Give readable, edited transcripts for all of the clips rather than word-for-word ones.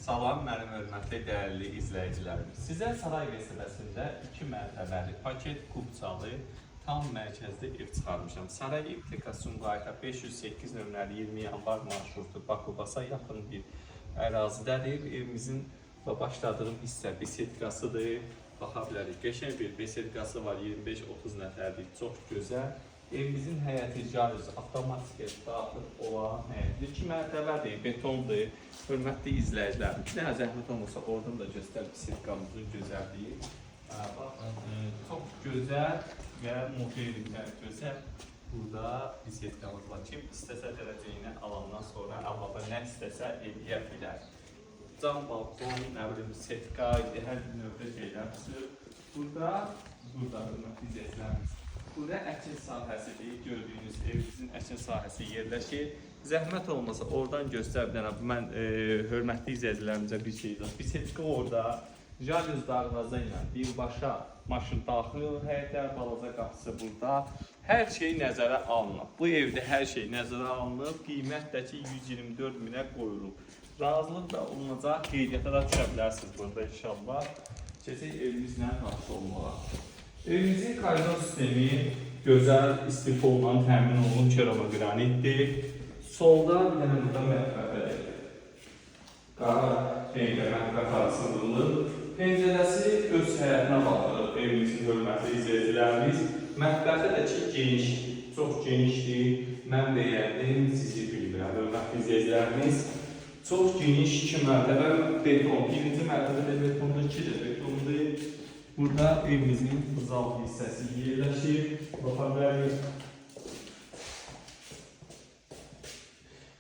Salam mənim hörmətli dəyərli izləyicilərimiz. Sizə Saray vəsiləsində 2 mərtəbəli paket kubçalı tam mərkəzdə ev çıxarmışam. Saray İpteka Sumqayıta 508 nömrəli 20 yanvar marşrutu Bakubasa yaxın bir ərazidədir. Evimizin başladığım hissə besedkasıdır. Baxa bilərik. Qəşəng bir besedkası var, 25-30 nəfərlik, çox gözəl. Evimizin həyəti cariz, avtomatik daxil olan həyətli 2 mərtəbədir, betondur. Hörmətli izləyicilərim, bir dənə zəhmət olmasa oradan da göstər besedkamızın gözəlliyi. Baxın, çox gözəl və modellər gözəl. Burada besedkamız var. Kim istəsə dərəcəyini alandan sonra əlavə nə istəsə eləyə bilər. Cam balkon, nə bilim, setka, hər növdə şeylər çıxır. Burada hörmətli izləyicilərimiz. Burada əkin sahəsidir, gördüyünüz evimizin əkin sahəsi yerləşir. Zəhmət olmasa oradan göstər bir dənə, mən hörmətli izləyicilərimizə bir şey deyəcəm. Besedka orada, jalüz darvaza ilə birbaşa maşın daxil olur, həyətlər, balaca qapısı burada. Hər şey nəzərə alınıb. Bu evdə hər şey nəzərə alınıb, qiymət də ki 124 minə qoyulub. Razılıq da olunacaq, qeydiyyata da düşə bilərsiniz burada inşallah. Keçək evimizlə tanış olmağa. Evimizin koridor sistemi gözəl istifolla təmin olunub keramogranitdir. Solda bir dənə burada mətbəxədir. Qara renklə mətbəx arasındırılır. Pəncərəsi öz həyətinə baxır evimizin hörmətli izləyicilərimiz. Mətbəxə də ki geniş, çox genişdir. Mən bəyəndim, sizi bilmirəm hörmətli izləyicilərimiz. Çox geniş 2 mərtəbə beton. Birinci mərtəbədə betondur, 2 də betondur. Burada evimizin zal hissəsi yerləşir. Baxa bilərik.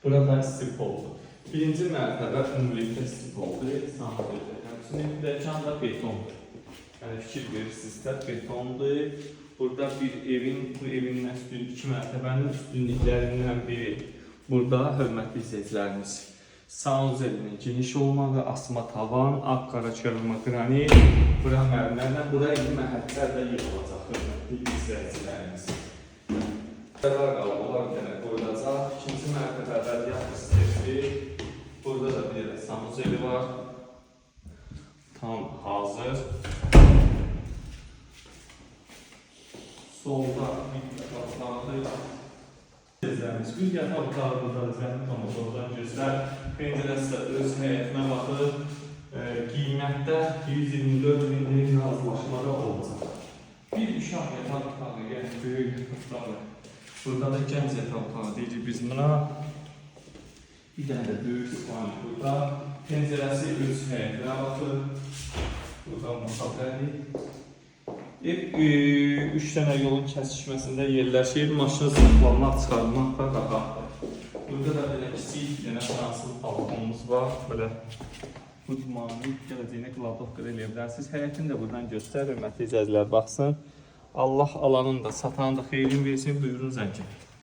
Burada istifoldur. Birinci mərtəbə ümumilikdə istifoldur. Sanatördə həmçinin dərkan da betondur. Yəni fikir verirsinizsə betondur. Burada bir evin, bu evin üstün 2 mərtəbənin üstünlüklərindən biri. Burada hörmətli izləyicilərimiz. Sanuzelinin geniş olmağı, asma tavan, ap-qara keramogranit, bura mərmərlə, bura indi məhətlər də yığılacaq hörmətli izləyicilərimiz. Onlar bir dənə qoyulacaq. İkinci mərtəbədə yatı sistemi, burada da bir sanuzeli var. Tam hazır. Solda bir otaqlardır. Bir yataq otağı burada zəhmət olmasa oradan göstər. Pəncərəsi də öz həyətinə baxır. Qiymətdə 124 minlik razılaşmada olacaq. Bir uşaq yataq otağı, yəni böyük otağı. Burada da gənc yataq otağı deyirik biz buna. Bir dənə də böyük sifani burada. Pəncərəsi öz həyətinə baxır. Burada masafədir. Ev 3 dənə yolun kəsişməsində yerləşir. Maşını saxlamaq, çıxarmaq da rahatdır. Burada da belə kiçik bir dənə fransız balkonumuz var. Belə bu dumanı gələcəyinə qladovka eləyə bilərsiniz. Həyətini də buradan göstər, hörmətli izləyicilər baxsın. Allah alanın da, satanın da xeyrin versin, buyurun zəng edin.